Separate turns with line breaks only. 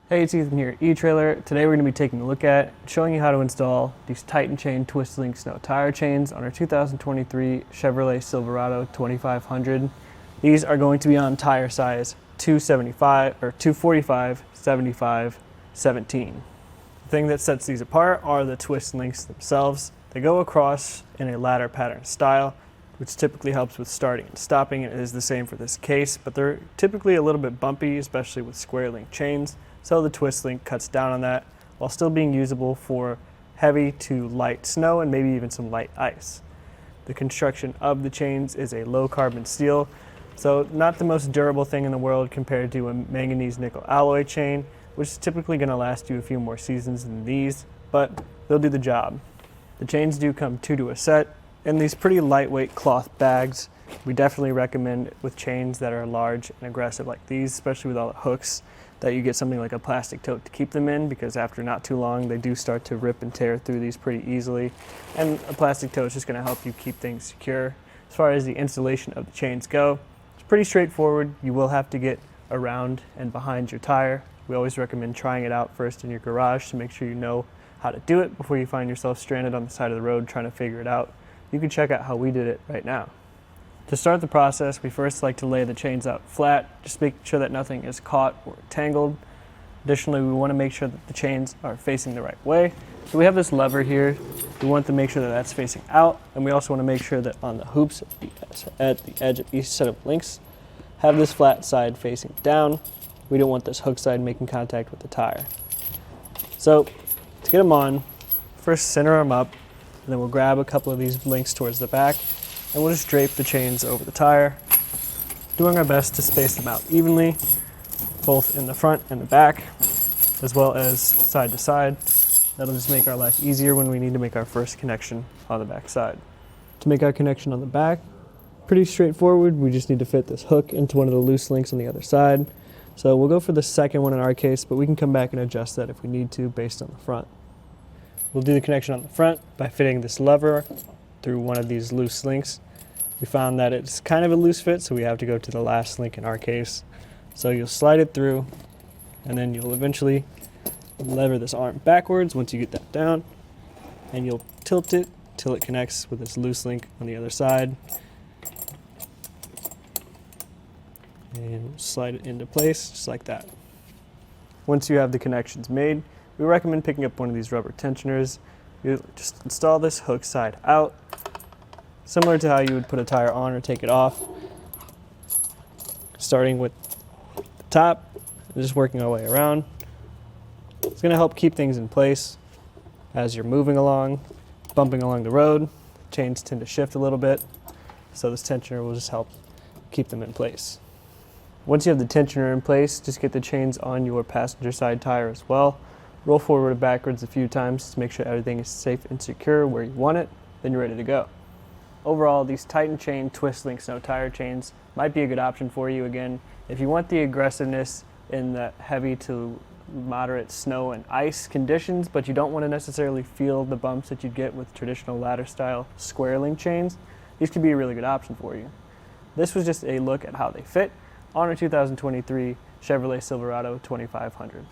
Hey, it's Ethan here at etrailer. Today we're going to be taking a look at showing you how to install these Titan chain twist link snow tire chains on our 2023 Chevrolet Silverado 2500. These are going to be on tire size 275 or 245, 75, 17. The thing that sets these apart are the twist links themselves. They go across in a ladder pattern style, which typically helps with starting and stopping. It is the same for this case, but they're typically a little bit bumpy, especially with square link chains. So the twist link cuts down on that while still being usable for heavy to light snow and maybe even some light ice. The construction of the chains is a low carbon steel, so not the most durable thing in the world compared to a manganese nickel alloy chain, which is typically going to last you a few more seasons than these, but they'll do the job. The chains do come two to a set in these pretty lightweight cloth bags. We definitely recommend with chains that are large and aggressive like these, especially with all the hooks, that you get something like a plastic tote to keep them in, because after not too long they do start to rip and tear through these pretty easily, and a plastic tote is just going to help you keep things secure. As far as the installation of the chains go, it's pretty straightforward. You will have to get around and behind your tire. We always recommend trying it out first in your garage to make sure you know how to do it before you find yourself stranded on the side of the road trying to figure it out. You can check out how we did it right now. To start the process, we first like to lay the chains out flat, just making sure that nothing is caught or tangled. Additionally, we want to make sure that the chains are facing the right way. So we have this lever here. We want to make sure that that's facing out, and we also want to make sure that on the hoops at the edge of each set of links have this flat side facing down. We don't want this hook side making contact with the tire. So to get them on, first center them up, and then we'll grab a couple of these links towards the back, and we'll just drape the chains over the tire, doing our best to space them out evenly, both in the front and the back, as well as side to side. That'll just make our life easier when we need to make our first connection on the back side. To make our connection on the back, pretty straightforward. We just need to fit this hook into one of the loose links on the other side. So we'll go for the second one in our case, but we can come back and adjust that if we need to based on the front. We'll do the connection on the front by fitting this lever through one of these loose links. We found that it's kind of a loose fit, so we have to go to the last link in our case. So you'll slide it through, and then you'll eventually lever this arm backwards once you get that down, and you'll tilt it till it connects with this loose link on the other side. And slide it into place just like that. Once you have the connections made, we recommend picking up one of these rubber tensioners. You just install this hook side out, similar to how you would put a tire on or take it off, starting with the top and just working our way around. It's going to help keep things in place as you're moving along, bumping along the road. Chains tend to shift a little bit, so this tensioner will just help keep them in place. Once you have the tensioner in place, just get the chains on your passenger side tire as well. Roll forward and backwards a few times to make sure everything is safe and secure where you want it, then you're ready to go. Overall, these Titan chain twist link snow tire chains might be a good option for you. Again, if you want the aggressiveness in the heavy to moderate snow and ice conditions, but you don't want to necessarily feel the bumps that you'd get with traditional ladder style square link chains, these could be a really good option for you. This was just a look at how they fit on a 2023 Chevrolet Silverado 2500.